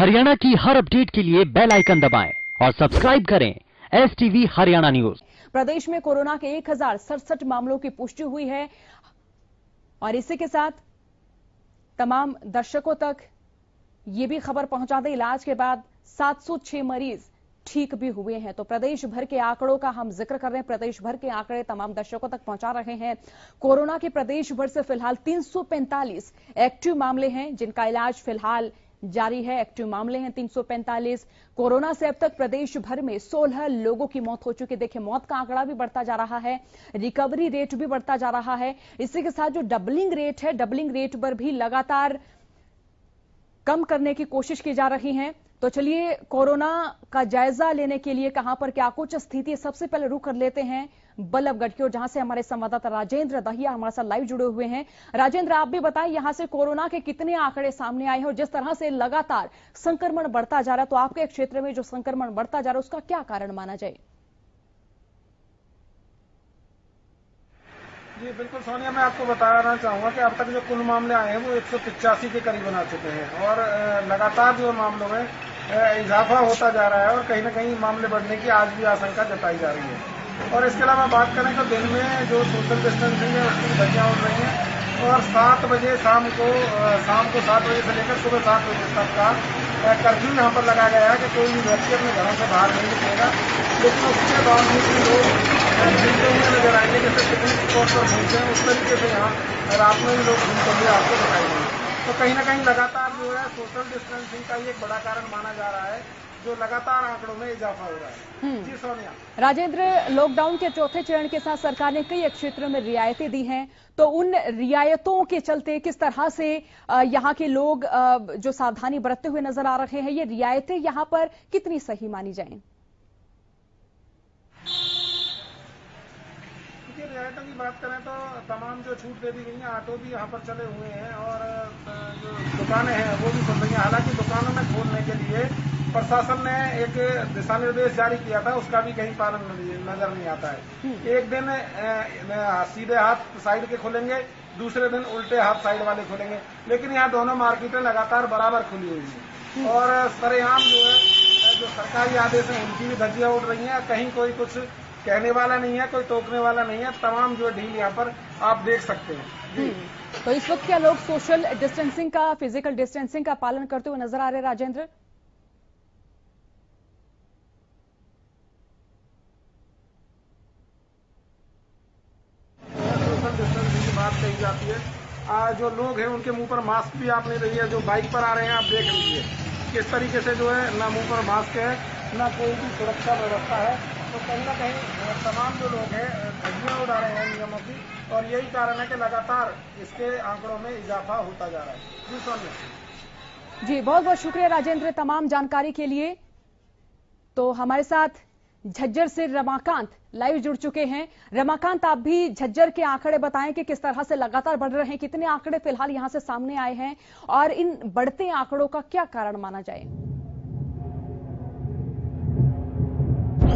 हरियाणा की हर अपडेट के लिए बेल आइकन दबाएं और सब्सक्राइब करें STV हरियाणा न्यूज। प्रदेश में कोरोना के 1067 मामलों की पुष्टि हुई है और इसी के साथ तमाम दर्शकों तक ये भी खबर पहुंचा दे, इलाज के बाद 706 मरीज ठीक भी हुए हैं। तो प्रदेश भर के आंकड़ों का हम जिक्र कर रहे हैं, प्रदेश भर के आंकड़े तमाम दर्शकों तक पहुंचा रहे हैं। कोरोना के प्रदेश भर से फिलहाल 345 एक्टिव मामले हैं जिनका इलाज फिलहाल जारी है। एक्टिव मामले हैं 345। कोरोना से अब तक प्रदेश भर में 16 लोगों की मौत हो चुकी है। देखिए, मौत का आंकड़ा भी बढ़ता जा रहा है, रिकवरी रेट भी बढ़ता जा रहा है। इसी के साथ जो डबलिंग रेट है, डबलिंग रेट पर भी लगातार कम करने की कोशिश की जा रही है। तो चलिए कोरोना का जायजा लेने के लिए कहां पर क्या कुछ स्थिति है, सबसे पहले रुख कर लेते हैं बल्लभगढ़ की ओर, जहां से हमारे संवाददाता राजेंद्र दहिया हमारे साथ लाइव जुड़े हुए हैं। राजेंद्र, आप भी बताएं यहां से कोरोना के कितने आंकड़े सामने आए हैं और जिस तरह से लगातार संक्रमण बढ़ता जा रहा है, तो आपके क्षेत्र में जो संक्रमण बढ़ता जा रहा है उसका क्या कारण माना जाए? जी बिल्कुल सोनिया, मैं आपको बताना चाहूंगा कि अब तक जो कुल मामले आए हैं वो 185 के करीब आ चुके हैं और लगातार जो मामलों में इजाफा होता जा रहा है और कहीं ना कहीं मामले बढ़ने की आज भी आशंका जताई जा रही है। और इसके अलावा बात करें तो दिन में जो सोशल डिस्टेंसिंग है उसकी धज्जियां उड़ रही हैं और 7 बजे शाम को 7 बजे से लेकर सुबह 7 बजे तक का कर्फ्यू यहाँ पर लगाया गया है कि कोई भी व्यक्ति अपने घरों से बाहर नहीं निकलेगा। लेकिन उसके बावजूद भी लोग घूमते हुए नजर आएंगे, जैसे पिकनिक स्पॉट पर घूमते हैं उस तरीके से यहाँ रात में भी लोग घूमते हुए आपको दिखाई देंगे। तो कहीं ना कहीं लगातार जो है सोशल डिस्टेंसिंग का एक बड़ा कारण माना जा रहा है, जो लगातार आंकड़ों में इजाफा हो रहा है। जी सोनिया। राजेंद्र, लॉकडाउन के चौथे चरण के साथ सरकार ने कई क्षेत्रों में रियायतें दी हैं, तो उन रियायतों के चलते किस तरह से यहाँ के लोग जो सावधानी बरतते हुए नजर आ रहे हैं, ये रियायतें यहाँ पर कितनी सही मानी जाएं? रियायतों की बात करें तो तमाम जो छूट दे दी गई है, ऑटो भी यहाँ पर चले हुए हैं और जो दुकानें हैं वो भी खुल रही हैं। हालांकि दुकानों में खोलने के लिए प्रशासन ने एक दिशा निर्देश जारी किया था, उसका भी कहीं पालन नजर नहीं आता है। एक दिन सीधे हाथ साइड के खुलेंगे, दूसरे दिन उल्टे हाथ साइड वाले खुलेंगे, लेकिन यहाँ दोनों मार्केटें लगातार बराबर खुली हुई हैं और सरेआम जो है जो सरकारी आदेश है उनकी भी धज्जियां उड़ रही हैं। कहीं कोई कुछ कहने वाला नहीं है, कोई टोकने वाला नहीं है, तमाम जो ढील यहाँ पर आप देख सकते हैं। तो इस वक्त क्या लोग सोशल डिस्टेंसिंग का, फिजिकल डिस्टेंसिंग का पालन करते हुए नजर आ रहे हैं राजेंद्र? सोशल डिस्टेंसिंग की बात कही जाती है, जो लोग हैं उनके मुंह पर मास्क भी आप नहीं रही है। जो बाइक पर आ रहे हैं आप देख लीजिए किस तरीके से जो है ना मुंह पर मास्क है ना कोई भी सुरक्षा व्यवस्था है। तो कहीं ना कहीं तमाम जो लोग हैं धज्जियां उड़ा रहे हैं नियमों की और यही कारण है कि लगातार इसके आंकड़ों में इजाफा होता जा रहा है। जी सोनिया। जी बहुत बहुत शुक्रिया राजेंद्र तमाम जानकारी के लिए। तो हमारे साथ झज्जर से रमाकांत लाइव जुड़ चुके हैं। रमाकांत, आप भी झज्जर के आंकड़े बताएं कि किस तरह से लगातार बढ़ रहे हैं, कितने आंकड़े फिलहाल यहां से सामने आए हैं और इन बढ़ते आंकड़ों का क्या कारण माना जाए?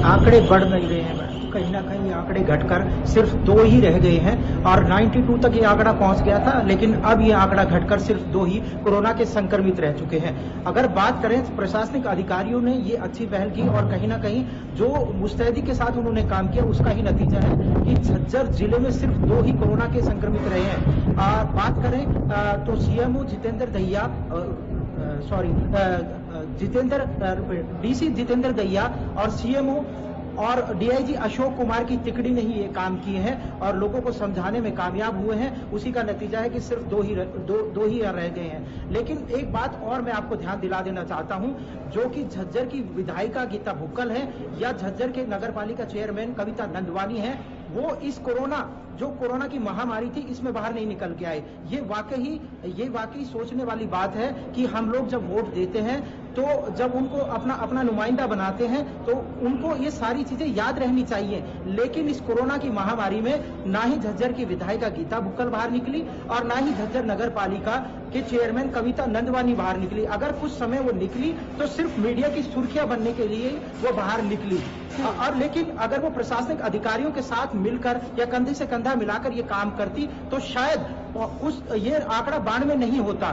आंकड़े बढ़ नहीं रहे हैं, कहीं ना कहीं आंकड़े घटकर सिर्फ 2 ही रह गए हैं और 92 तक ये आंकड़ा पहुंच गया था, लेकिन अब ये आंकड़ा घटकर सिर्फ 2 ही कोरोना के संक्रमित रह चुके हैं। अगर बात करें तो प्रशासनिक अधिकारियों ने ये अच्छी पहल की और कहीं ना कहीं जो मुस्तैदी के साथ उन्होंने काम किया उसका ही नतीजा है कि झज्जर जिले में सिर्फ 2 ही कोरोना के संक्रमित रहे हैं। बात करें तो सीएमओ जितेंद्र दहिया डीसी जितेंद्र दहिया और सीएमओ और डीआईजी अशोक कुमार की तिकड़ी ने ही ये काम किए हैं और लोगों को समझाने में कामयाब हुए हैं। उसी का नतीजा है कि सिर्फ दो ही रह गए हैं। लेकिन एक बात और मैं आपको ध्यान दिला देना चाहता हूं, जो कि झज्जर की विधायिका गीता भुक्कल है या झज्जर के नगर पालिका चेयरमैन कविता नंदवानी है, वो इस कोरोना की महामारी थी इसमें बाहर नहीं निकल के आए। ये वाकई सोचने वाली बात है कि हम लोग जब वोट देते हैं तो जब उनको अपना नुमाइंदा बनाते हैं तो उनको ये सारी चीजें याद रहनी चाहिए। लेकिन इस कोरोना की महामारी में ना ही झज्जर की विधायिका गीता भुक्कल बाहर निकली और ना ही झज्जर नगर पालिका के चेयरमैन कविता नंदवानी बाहर निकली। अगर कुछ समय वो निकली तो सिर्फ मीडिया की सुर्खियां बनने के लिए वो बाहर निकली और लेकिन अगर वो प्रशासनिक अधिकारियों के साथ मिलकर या कंधे से कंधा मिलाकर ये काम करती तो शायद ये आंकड़ा 92 नहीं होता।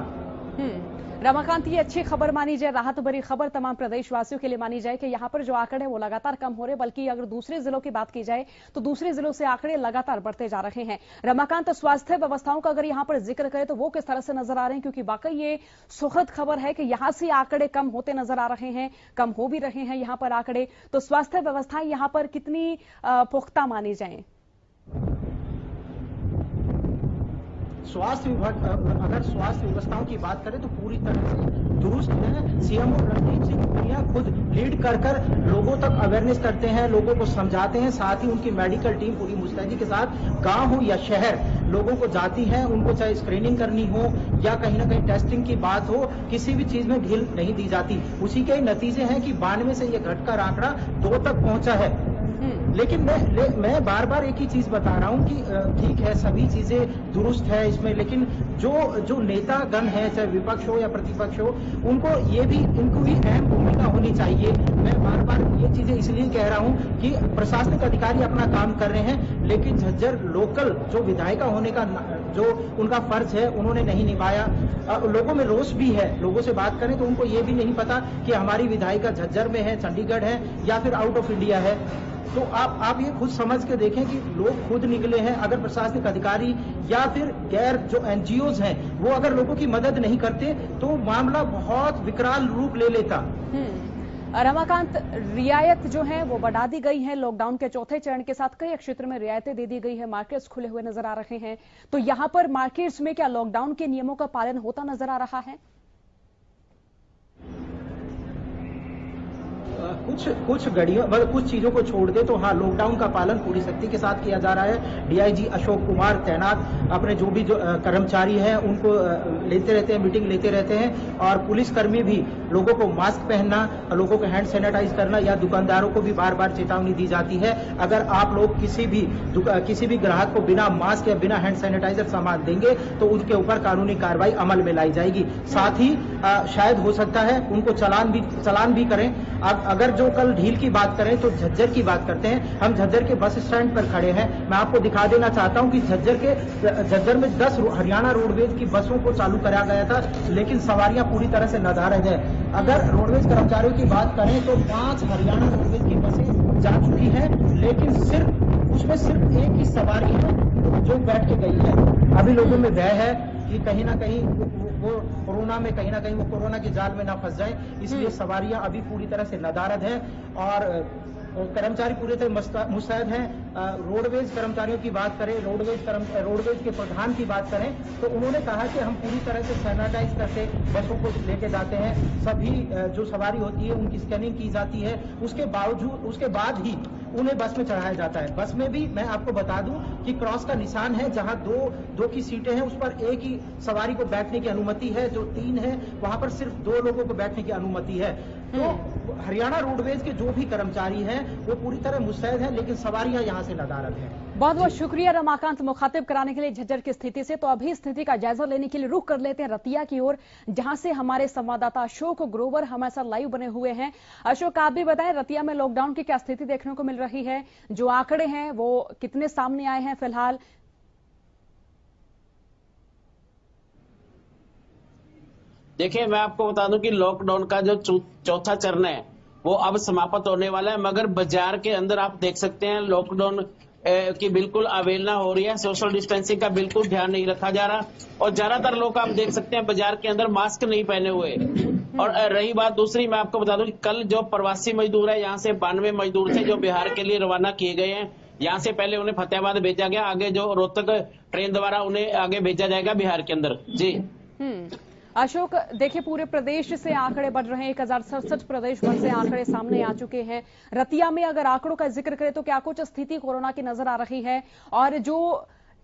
रमाकांत, ये अच्छी खबर मानी जाए, राहत भरी खबर तमाम प्रदेशवासियों के लिए मानी जाए कि यहाँ पर जो आंकड़े वो लगातार कम हो रहे, बल्कि अगर दूसरे जिलों की बात की जाए तो दूसरे जिलों से आंकड़े लगातार बढ़ते जा रहे हैं। रमाकांत, स्वास्थ्य व्यवस्थाओं का अगर यहाँ पर जिक्र करें तो वो किस तरह से नजर आ रहे हैं, क्योंकि वाकई ये सुखद खबर है कि यहाँ से आंकड़े कम होते नजर आ रहे हैं, कम हो भी रहे हैं यहाँ पर आंकड़े। तो स्वास्थ्य व्यवस्थाएं यहाँ पर कितनी पुख्ता मानी जाए? स्वास्थ्य विभाग, अगर स्वास्थ्य व्यवस्थाओं की बात करें तो पूरी तरह से दुरुस्त है। सीएम रणदीप सिंह गुलेरिया खुद लीड कर लोगों तक अवेयरनेस करते हैं, लोगों को समझाते हैं। साथ ही उनकी मेडिकल टीम पूरी मुस्तैदी के साथ गांव हो या शहर लोगों को जाती है। उनको चाहे स्क्रीनिंग करनी हो या कहीं ना कहीं टेस्टिंग की बात हो, किसी भी चीज में ढील नहीं दी जाती। उसी के नतीजे हैं कि 92 से ये घटकर आंकड़ा 2 तक पहुंचा है। लेकिन मैं बार बार एक ही चीज बता रहा हूं कि ठीक है, सभी चीजें दुरुस्त है इसमें, लेकिन जो नेतागण है, चाहे विपक्ष हो या प्रतिपक्ष हो, इनको भी अहम भूमिका होनी चाहिए। मैं बार बार ये चीजें इसलिए कह रहा हूं कि प्रशासनिक अधिकारी अपना काम कर रहे हैं, लेकिन झज्जर लोकल जो विधायिका होने का जो उनका फर्ज है उन्होंने नहीं निभाया। लोगों में रोष भी है। लोगों से बात करें तो उनको ये भी नहीं पता कि हमारी विधायिका झज्जर में है, चंडीगढ़ है या फिर आउट ऑफ इंडिया है। तो आप ये खुद समझ के देखें कि लोग खुद निकले हैं। अगर प्रशासनिक अधिकारी या फिर गैर जो एनजीओज हैं वो अगर लोगों की मदद नहीं करते तो मामला बहुत विकराल रूप ले लेता। रमाकांत, रियायत जो है वो बढ़ा दी गई है। लॉकडाउन के चौथे चरण के साथ कई क्षेत्र में रियायतें दे दी गई है, मार्केट्स खुले हुए नजर आ रहे हैं। तो यहाँ पर मार्केट्स में क्या लॉकडाउन के नियमों का पालन होता नजर आ रहा है? कुछ घड़ियों मतलब कुछ चीजों को छोड़ दे तो हाँ, लॉकडाउन का पालन पूरी सख्ती के साथ किया जा रहा है। डीआईजी अशोक कुमार तैनात अपने जो भी कर्मचारी हैं उनको लेते रहते हैं, मीटिंग लेते रहते हैं। और पुलिसकर्मी भी लोगों को मास्क पहनना, लोगों को हैंड सैनिटाइज करना, या दुकानदारों को भी बार बार चेतावनी दी जाती है, अगर आप लोग किसी भी ग्राहक को बिना मास्क या बिना हैंड सैनिटाइजर सामान देंगे तो उनके ऊपर कानूनी कार्रवाई अमल में लाई जाएगी। साथ ही शायद हो सकता है उनको चालान भी करें। अगर जो कल ढील की बात करें तो झज्जर की बात करते हैं। हम झज्जर के बस स्टैंड पर खड़े हैं। मैं आपको दिखा देना चाहता हूं कि झज्जर में 10 हरियाणा रोडवेज की बसों को चालू कराया गया था, लेकिन सवारियां पूरी तरह से नदारद है। अगर रोडवेज कर्मचारियों की बात करें तो 5 हरियाणा रोडवेज की बसें जा चुकी हैं, लेकिन उसमें सिर्फ एक ही सवारी है जो बैठ के गई है। अभी लोगों में भय है कि कहीं ना कहीं वो कोरोना के जाल में ना फंस जाए, इसलिए सवारियां अभी पूरी तरह से नदारद है और कर्मचारी पूरी तरह मुस्तैद हैं। रोडवेज कर्मचारियों की बात करें, रोडवेज के प्रधान की बात करें तो उन्होंने कहा कि हम पूरी तरह से सैनिटाइज करके बसों को लेके जाते हैं। सभी जो सवारी होती है उनकी स्कैनिंग की जाती है, उसके बाद ही उन्हें बस में चढ़ाया जाता है। बस में भी मैं आपको बता दूं कि क्रॉस का निशान है, जहां दो की सीटें हैं उस पर एक ही सवारी को बैठने की अनुमति है, जो 3 है वहां पर सिर्फ 2 लोगों को बैठने की अनुमति है। तो हरियाणा रोडवेज के जो भी कर्मचारी हैं वो पूरी तरह मुस्तैद हैं, लेकिन सवारियां यहां से नदारद हैं। बहुत बहुत शुक्रिया रमाकांत, मुखातिब कराने के लिए झज्जर की स्थिति से। तो अभी स्थिति का जायजा लेने के लिए रुख कर लेते हैं रतिया की ओर, जहां से हमारे संवाददाता अशोक ग्रोवर हमारे साथ लाइव बने हुए हैं। अशोक, आप भी बताएं रतिया में लॉकडाउन की क्या स्थिति देखने को मिल रही है, जो आंकड़े हैं वो कितने सामने आए हैं फिलहाल? देखिए, मैं आपको बता दूं कि लॉकडाउन का जो चौथा चरण है वो अब समाप्त होने वाला है, मगर बाजार के अंदर आप देख सकते हैं लॉकडाउन की बिल्कुल अवहेलना हो रही है। सोशल डिस्टेंसिंग का बिल्कुल ध्यान नहीं रखा जा रहा और ज्यादातर लोग आप देख सकते हैं बाजार के अंदर मास्क नहीं पहने हुए। और रही बात दूसरी, मैं आपको बता दूं कि कल जो प्रवासी मजदूर है, यहाँ से 92 मजदूर थे जो बिहार के लिए रवाना किए गए हैं। यहाँ से पहले उन्हें फतेहाबाद भेजा गया, आगे जो रोहतक ट्रेन द्वारा उन्हें आगे भेजा जाएगा बिहार के अंदर। जी अशोक, देखिए पूरे प्रदेश से आंकड़े बढ़ रहे हैं, 1067 प्रदेश भर से आंकड़े सामने आ चुके हैं। रतिया में अगर आंकड़ों का जिक्र करें तो क्या कुछ स्थिति कोरोना की नजर आ रही है, और जो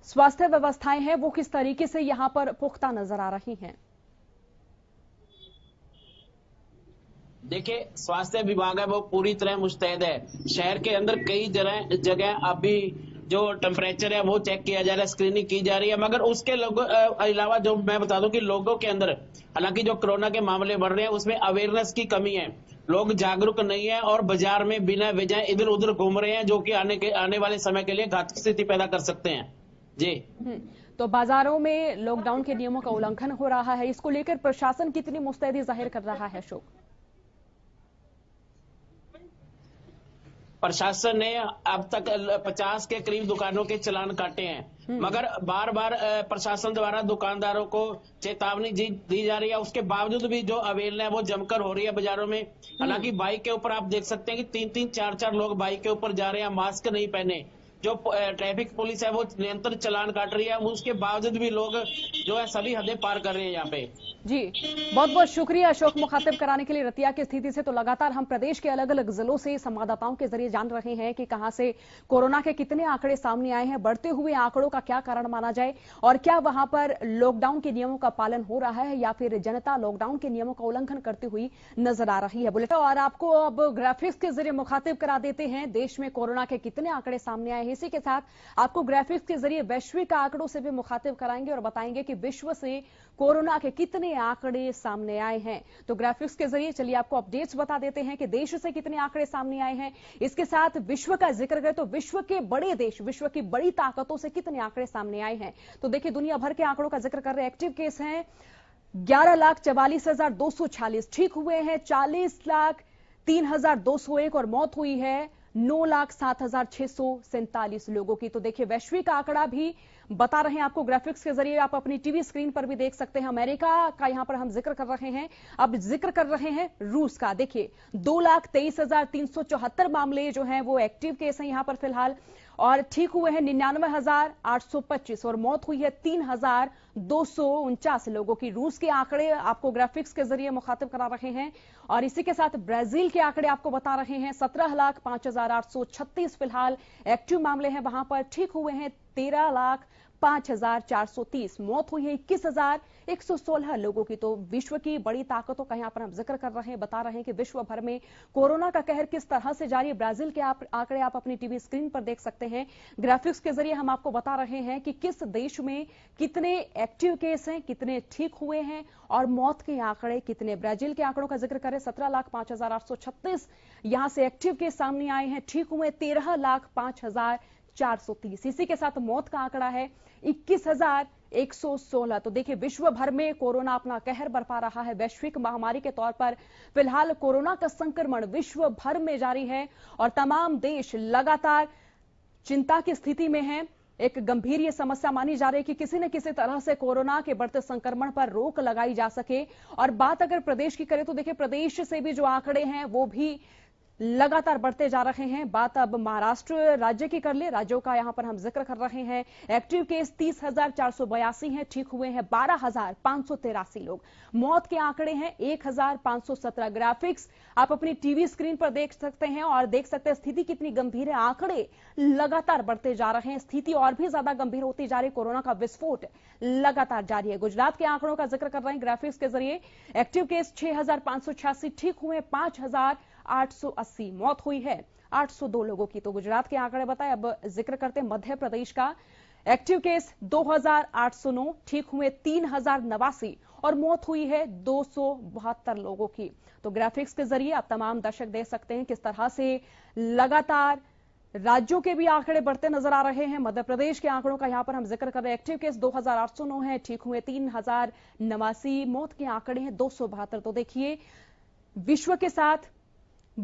स्वास्थ्य व्यवस्थाएं हैं वो किस तरीके से यहां पर पुख्ता नजर आ रही हैं? देखिए, स्वास्थ्य विभाग है वो पूरी तरह मुस्तैद है। शहर के अंदर कई जगह अभी जो टेम्परेचर है वो चेक किया जा रहा है, स्क्रीनिंग की जा रही है, मगर उसके अलावा जो मैं बता दूं कि लोगों के अंदर हालांकि जो कोरोना के मामले बढ़ रहे हैं उसमें अवेयरनेस की कमी है। लोग जागरूक नहीं है और बाजार में बिना वजह इधर उधर घूम रहे हैं, जो कि आने वाले समय के लिए घातक स्थिति पैदा कर सकते हैं। जी तो बाजारों में लॉकडाउन के नियमों का उल्लंघन हो रहा है, इसको लेकर प्रशासन कितनी मुस्तैदी जाहिर कर रहा है अशोक? प्रशासन ने अब तक 50 के करीब दुकानों के चालान काटे हैं, मगर बार बार प्रशासन द्वारा दुकानदारों को चेतावनी दी जा रही है। उसके बावजूद भी जो अवेलना है वो जमकर हो रही है बाजारों में। हालांकि बाइक के ऊपर आप देख सकते हैं कि 3-3, 4-4 लोग बाइक के ऊपर जा रहे हैं, मास्क नहीं पहने। जो ट्रैफिक पुलिस है वो निरंतर चालान काट रही है, उसके बावजूद भी लोग जो है सभी हदें पार कर रहे हैं यहाँ पे। जी, बहुत बहुत शुक्रिया अशोक मुखातिब कराने के लिए। रतिया की स्थिति से तो लगातार हम प्रदेश के अलग अलग जिलों से संवाददाताओं के जरिए जान रहे हैं कि कहां से कोरोना के कितने आंकड़े सामने आए हैं, बढ़ते हुए आंकड़ों का क्या कारण माना जाए, और क्या वहां पर लॉकडाउन के नियमों का पालन हो रहा है या फिर जनता लॉकडाउन के नियमों का उल्लंघन करती हुई नजर आ रही है। बुलेटिन और आपको अब ग्राफिक्स के जरिए मुखातिब करा देते हैं, देश में कोरोना के कितने आंकड़े सामने आए हैं। इसी के साथ आपको ग्राफिक्स के जरिए वैश्विक आंकड़ों से भी मुखातिब कराएंगे और बताएंगे कि विश्व से कोरोना के कितने आंकड़े सामने आए हैं। तो ग्राफिक्स के जरिए चलिए आपको अपडेट्स बता देते हैं कि देश से कितने आंकड़े सामने आए हैं। इसके साथ विश्व का जिक्र करें तो विश्व के बड़े देश, विश्व की बड़ी ताकतों से कितने आंकड़े सामने आए हैं। तो देखिए दुनिया भर के आंकड़ों का जिक्र कर रहे हैं। एक्टिव केस हैं 11,44,246, ठीक हुए हैं 40,03,201 और मौत हुई है 9,07,647 लोगों की। तो देखिए वैश्विक आंकड़ा भी बता रहे हैं आपको ग्राफिक्स के जरिए, आप अपनी टीवी स्क्रीन पर भी देख सकते हैं। अमेरिका का यहां पर हम जिक्र कर रहे हैं, अब जिक्र कर रहे हैं रूस का। देखिए 2,23,374 मामले जो हैं वो एक्टिव केस हैं यहां पर फिलहाल, और ठीक हुए हैं 99,825 और मौत हुई है 3,249 लोगों की। रूस के आंकड़े आपको ग्राफिक्स के जरिए मुखातिब करा रहे हैं, और इसी के साथ ब्राजील के आंकड़े आपको बता रहे हैं। 17,05,836 फिलहाल एक्टिव मामले हैं वहां पर, ठीक हुए हैं 13,05,430, मौत हुई है 21,116 लोगों की। तो विश्व की बड़ी ताकतों का यहां पर हम जिक्र कर रहे हैं, बता रहे हैं कि विश्व भर में कोरोना का कहर किस तरह से जारी है। ब्राजील के आंकड़े आप अपनी टीवी स्क्रीन पर देख सकते हैं। ग्राफिक्स के जरिए हम आपको बता रहे हैं कि किस देश में कितने एक्टिव केस हैं, कितने ठीक हुए हैं और मौत के आंकड़े कितने। ब्राजील के आंकड़ों का जिक्र करें 17,05,836 यहां से एक्टिव केस सामने आए हैं, ठीक हुए 13,05,430। इसी के साथ मौत का आंकड़ा है 21,116। तो देखिए विश्व भर में कोरोना अपना कहर बरपा रहा है। वैश्विक महामारी के तौर पर फिलहाल कोरोना का संक्रमण विश्व भर में जारी है और तमाम देश लगातार चिंता की स्थिति में हैं। एक गंभीर ये समस्या मानी जा रही है कि किसी न किसी तरह से कोरोना के बढ़ते संक्रमण पर रोक लगाई जा सके। और बात अगर प्रदेश की करें तो देखिए प्रदेश से भी जो आंकड़े हैं वो भी लगातार बढ़ते जा रहे हैं। बात अब महाराष्ट्र राज्य की कर ले, राज्यों का यहां पर हम जिक्र कर रहे हैं। एक्टिव केस 30,482 हैं, ठीक हुए हैं 12,583 लोग, मौत के आंकड़े हैं 1,517। ग्राफिक्स आप अपनी टीवी स्क्रीन पर देख सकते हैं और देख सकते हैं स्थिति कितनी गंभीर है। आंकड़े लगातार बढ़ते जा रहे हैं, स्थिति और भी ज्यादा गंभीर होती जा रही है। कोरोना का विस्फोट लगातार जारी है। गुजरात के आंकड़ों का जिक्र कर रहे हैं ग्राफिक्स के जरिए। एक्टिव केस 6,586, ठीक हुए 5,880, मौत हुई है 802 लोगों की। तो गुजरात के आंकड़े बताए। अब जिक्र करते हैं मध्य प्रदेश का। एक्टिव केस 2,809, ठीक हुए 3,089 और मौत हुई है 272 लोगों की। तो ग्राफिक्स के जरिए आप तमाम दर्शक देख सकते हैं किस तरह से लगातार राज्यों के भी आंकड़े बढ़ते नजर आ रहे हैं। मध्य प्रदेश के आंकड़ों का यहां पर हम जिक्र कर रहे हैं। एक्टिव केस 2,809 है, ठीक हुए 3,089, मौत के आंकड़े हैं 272। तो देखिए विश्व के साथ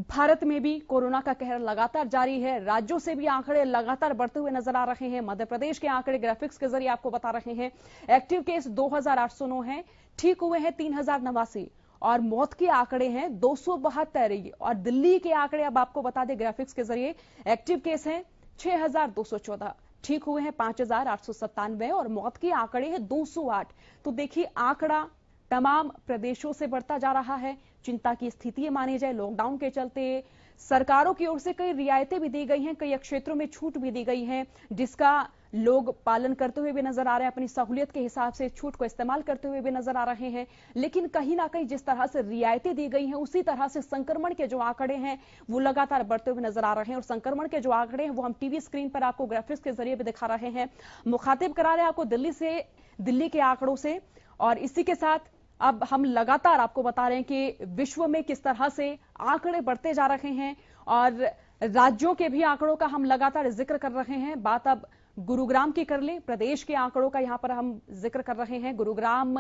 भारत में भी कोरोना का कहर लगातार जारी है। राज्यों से भी आंकड़े लगातार बढ़ते हुए नजर आ रहे हैं। मध्य प्रदेश के आंकड़े ग्राफिक्स के जरिए आपको बता रहे हैं। एक्टिव केस 2,809 है, ठीक हुए हैं 3,089 और मौत के आंकड़े हैं 272। और दिल्ली के आंकड़े अब आपको बता दें ग्राफिक्स के जरिए। एक्टिव केस हैं 6,214, ठीक हुए हैं 5,897 और मौत के आंकड़े हैं 208। तो देखिए आंकड़ा तमाम प्रदेशों से बढ़ता जा रहा है। चिंता की स्थिति मानी जाए। लॉकडाउन के चलते सरकारों की ओर से कई रियायतें भी दी गई हैं, कई क्षेत्रों में छूट भी दी गई है, जिसका लोग पालन करते हुए भी नजर आ रहे हैं। अपनी सहूलियत के हिसाब से छूट को इस्तेमाल करते हुए भी नजर आ रहे हैं। लेकिन कहीं ना कहीं जिस तरह से रियायतें दी गई हैं उसी तरह से संक्रमण के जो आंकड़े हैं वो लगातार बढ़ते हुए नजर आ रहे हैं। और संक्रमण के जो आंकड़े हैं वो हम टीवी स्क्रीन पर आपको ग्राफिक्स के जरिए भी दिखा रहे हैं। मुखातिब करा रहे हैं आपको दिल्ली के आंकड़ों से। और इसी के साथ अब हम लगातार आपको बता रहे हैं कि विश्व में किस तरह से आंकड़े बढ़ते जा रहे हैं और राज्यों के भी आंकड़ों का हम लगातार जिक्र कर रहे हैं। बात अब गुरुग्राम की कर लें, प्रदेश के आंकड़ों का यहां पर हम जिक्र कर रहे हैं। गुरुग्राम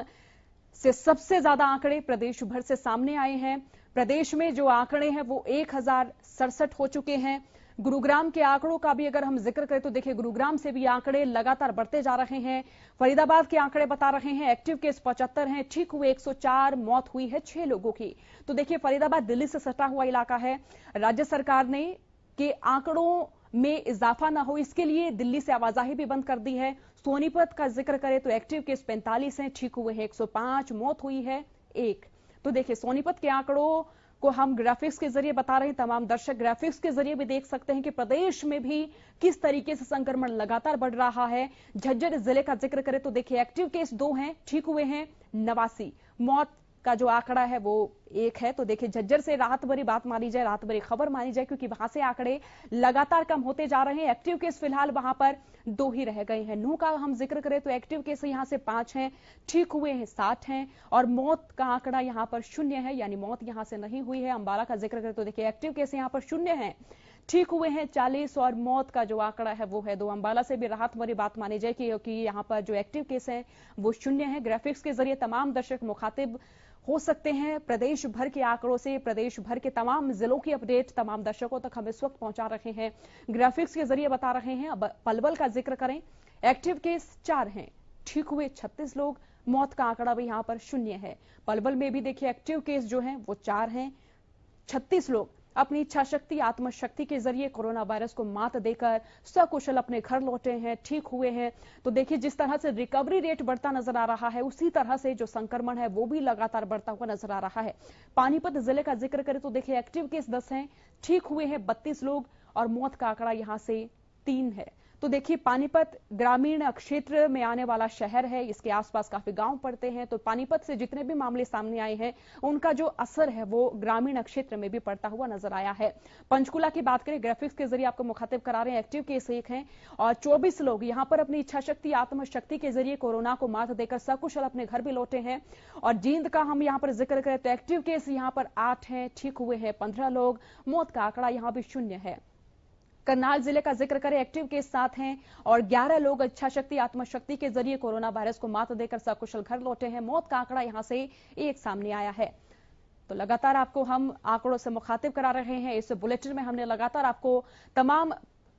से सबसे ज्यादा आंकड़े प्रदेश भर से सामने आए हैं। प्रदेश में जो आंकड़े हैं वो 1067 हो चुके हैं। गुरुग्राम के आंकड़ों का भी अगर हम जिक्र करें तो देखिए गुरुग्राम से भी आंकड़े लगातार बढ़ते जा रहे हैं। फरीदाबाद के आंकड़े बता रहे हैं एक्टिव केस 75 हैं, ठीक हुए 104, मौत हुई है 6 लोगों की। तो देखिए फरीदाबाद दिल्ली से सटा हुआ इलाका है। राज्य सरकार ने के आंकड़ों में इजाफा ना हो इसके लिए दिल्ली से आवाजाही भी बंद कर दी है। सोनीपत का जिक्र करें तो एक्टिव केस 45 हैं, ठीक हुए हैं 105, मौत हुई है 1। तो देखिए सोनीपत के आंकड़ों को हम ग्राफिक्स के जरिए बता रहे हैं। तमाम दर्शक ग्राफिक्स के जरिए भी देख सकते हैं कि प्रदेश में भी किस तरीके से संक्रमण लगातार बढ़ रहा है। झज्जर जिले का जिक्र करें तो देखिए एक्टिव केस 2 हैं, ठीक हुए हैं 89, मौत का जो आंकड़ा है वो 1 है। तो देखिए झज्जर से राहत भरी बात मानी जाए, राहत भरी खबर मानी जाए, क्योंकि वहां से आंकड़े लगातार कम होते जा रहे हैं। एक्टिव केस फिलहाल वहां पर 2 ही रह गए हैं। नूह का हम जिक्र करें तो एक्टिव केस यहां से 5 हैं, ठीक हुए हैं 60 हैं, और मौत का आंकड़ा यहां पर 0 है, यानी मौत यहां से नहीं हुई है। अंबाला का जिक्र करें तो देखिए एक्टिव केस यहां पर 0 है, ठीक हुए हैं 40, और मौत का जो आंकड़ा है वो है 2। अंबाला से भी राहत भरी बात मानी जाए क्योंकि यहां पर जो एक्टिव केस है वो 0 है। ग्राफिक्स के जरिए तमाम दर्शक मुखातिब हो सकते हैं प्रदेश भर के आंकड़ों से। प्रदेश भर के तमाम जिलों की अपडेट तमाम दर्शकों तक हम इस वक्त पहुंचा रहे हैं, ग्राफिक्स के जरिए बता रहे हैं। अब पलवल का जिक्र करें, एक्टिव केस 4 हैं, ठीक हुए 36 लोग, मौत का आंकड़ा भी यहां पर 0 है। पलवल में भी देखिए एक्टिव केस जो हैं वो 4 हैं, 36 लोग अपनी इच्छा शक्ति आत्मशक्ति के जरिए कोरोना वायरस को मात देकर सकुशल अपने घर लौटे हैं, ठीक हुए हैं। तो देखिए जिस तरह से रिकवरी रेट बढ़ता नजर आ रहा है उसी तरह से जो संक्रमण है वो भी लगातार बढ़ता हुआ नजर आ रहा है। पानीपत जिले का जिक्र करें तो देखिए एक्टिव केस 10 हैं, ठीक हुए हैं 32 लोग, और मौत का आंकड़ा यहां से 3 है। तो देखिए पानीपत ग्रामीण क्षेत्र में आने वाला शहर है, इसके आसपास काफी गांव पड़ते हैं। तो पानीपत से जितने भी मामले सामने आए हैं उनका जो असर है वो ग्रामीण क्षेत्र में भी पड़ता हुआ नजर आया है। पंचकुला की बात करें, ग्राफिक्स के जरिए आपको मुखातिब करा रहे हैं, एक्टिव केस 1 हैं और 24 लोग यहां पर अपनी इच्छा शक्ति आत्मशक्ति के जरिए कोरोना को मात देकर सकुशल अपने घर भी लौटे हैं। और जींद का हम यहां पर जिक्र करें तो एक्टिव केस यहां पर 8 हैं, ठीक हुए हैं 15 लोग, मौत का आंकड़ा यहां भी 0 है। करनाल जिले का जिक्र करें, एक्टिव केस 7 हैं और 11 लोग इच्छा शक्ति आत्मशक्ति के जरिए कोरोना वायरस को मात देकर सकुशल घर लौटे हैं। मौत का आंकड़ा यहां से 1 सामने आया है। तो लगातार आपको हम आंकड़ों से मुखातिब करा रहे हैं। इस बुलेटिन में हमने लगातार आपको तमाम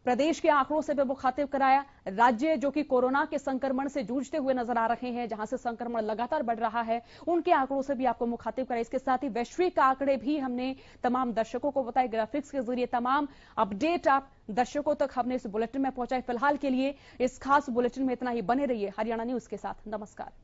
प्रदेश के आंकड़ों से भी मुखातिब कराया। राज्य जो कि कोरोना के संक्रमण से जूझते हुए नजर आ रहे हैं, जहां से संक्रमण लगातार बढ़ रहा है, उनके आंकड़ों से भी आपको मुखातिब कराया। इसके साथ ही वैश्विक आंकड़े भी हमने तमाम दर्शकों को बताए। ग्राफिक्स के जरिए तमाम अपडेट आप दर्शकों तक हमने इस बुलेटिन में पहुंचाए। फिलहाल के लिए इस खास बुलेटिन में इतना ही। बने रहिए हरियाणा न्यूज के साथ। नमस्कार।